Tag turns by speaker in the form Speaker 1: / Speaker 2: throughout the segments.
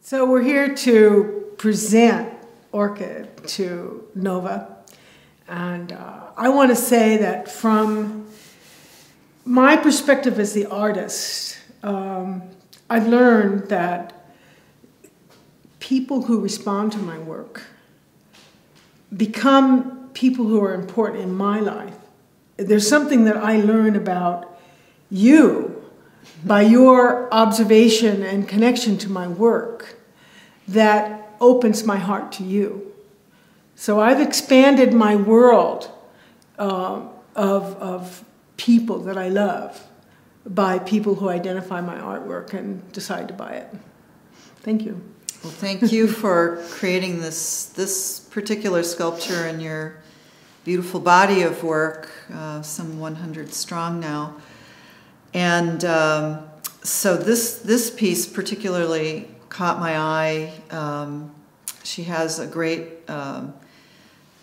Speaker 1: So we're here to present Orchid to Nova. And I want to say that from my perspective as the artist, I've learned that people who respond to my work become people who are important in my life. There's something that I learn about you by your observation and connection to my work that opens my heart to you. So I've expanded my world of people that I love by people who identify my artwork and decide to buy it. Thank you.
Speaker 2: Well, thank you for creating this particular sculpture and your beautiful body of work, some 100 strong now. And so this piece particularly caught my eye. She has a great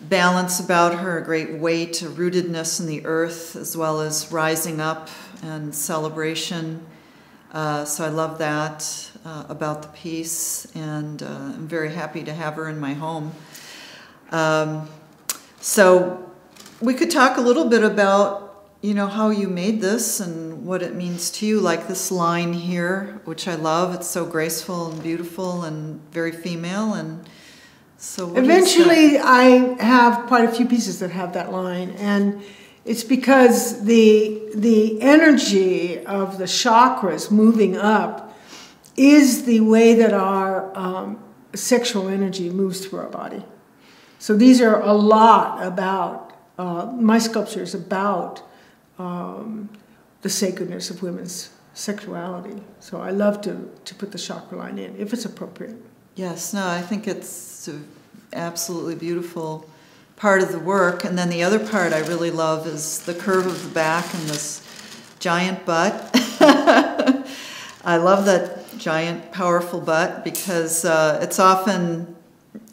Speaker 2: balance about her, a great weight, a rootedness in the earth, as well as rising up and celebration. So I love that about the piece, and I'm very happy to have her in my home. So we could talk a little bit about, you know, how you made this and what it means to you, like this line here, which I love. It's so graceful and beautiful and very female. And so what
Speaker 1: eventually I have quite a few pieces that have that line, and it's because the energy of the chakras moving up is the way that our sexual energy moves through our body. So these are a lot about, my sculpture is about the sacredness of women's sexuality. So I love to put the chakra line in, if it's appropriate.
Speaker 2: Yes, no, I think it's an absolutely beautiful part of the work. And then the other part I really love is the curve of the back and this giant butt. I love that giant, powerful butt because it's often,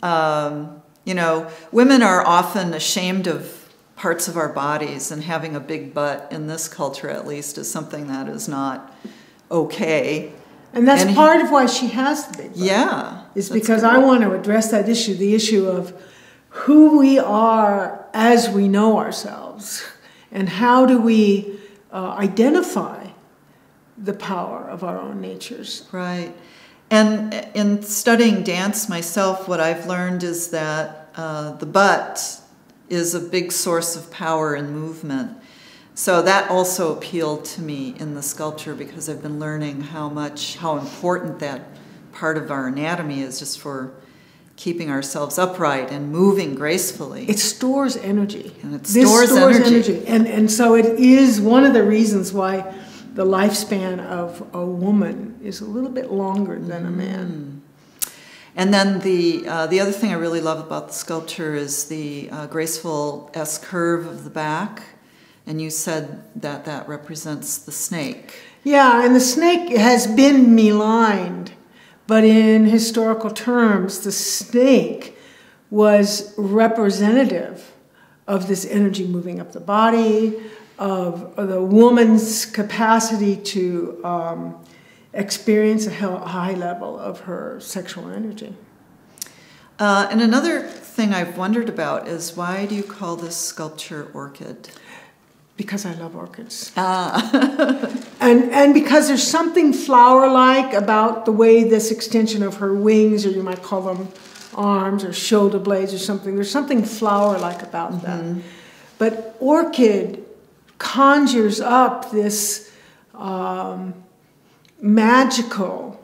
Speaker 2: you know, women are often ashamed of parts of our bodies, and having a big butt in this culture, at least, is something that is not okay.
Speaker 1: And that's part of why she has the big butt.
Speaker 2: Yeah.
Speaker 1: Is because I want to address that issue, the issue of who we are as we know ourselves, and how do we identify the power of our own natures.
Speaker 2: Right. And in studying dance myself, what I've learned is that the butt is a big source of power and movement. So that also appealed to me in the sculpture, because I've been learning how important that part of our anatomy is just for keeping ourselves upright and moving gracefully.
Speaker 1: It stores energy.
Speaker 2: And it stores energy.
Speaker 1: And so it is one of the reasons why the lifespan of a woman is a little bit longer than a man. And
Speaker 2: then the other thing I really love about the sculpture is the graceful S curve of the back. And you said that that represents the snake.
Speaker 1: Yeah, and the snake has been maligned. But in historical terms, the snake was representative of this energy moving up the body, of the woman's capacity to experience a high level of her sexual energy.
Speaker 2: And another thing I've wondered about is, why do you call this sculpture Orchid?
Speaker 1: Because I love orchids. And because there's something flower-like about the way this extension of her wings, or you might call them arms or shoulder blades or something, there's something flower-like about that. But orchid conjures up this magical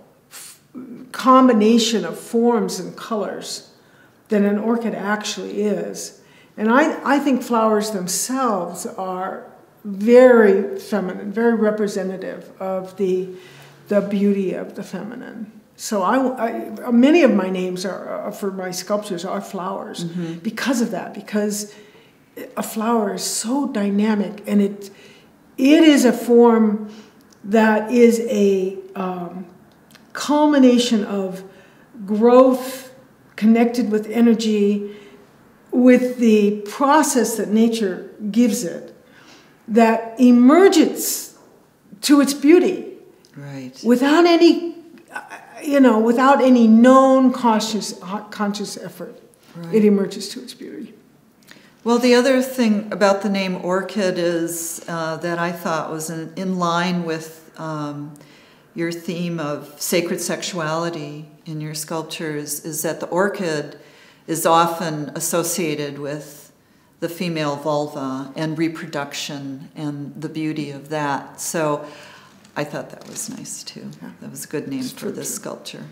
Speaker 1: combination of forms and colors that an orchid actually is. And I think flowers themselves are very feminine, very representative of the beauty of the feminine. So many of my names for my sculptures are flowers because of that, because a flower is so dynamic, and it is a form that is a culmination of growth connected with energy, with the process that nature gives it, that emerges to its beauty,
Speaker 2: right,
Speaker 1: without any without any known conscious effort,
Speaker 2: right.
Speaker 1: It emerges to its beauty.
Speaker 2: Well, the other thing about the name Orchid is that I thought was in line with your theme of sacred sexuality in your sculptures, is that the orchid is often associated with the female vulva and reproduction and the beauty of that. So I thought that was nice too.
Speaker 1: Yeah.
Speaker 2: That was a good name
Speaker 1: It's
Speaker 2: for this sculpture.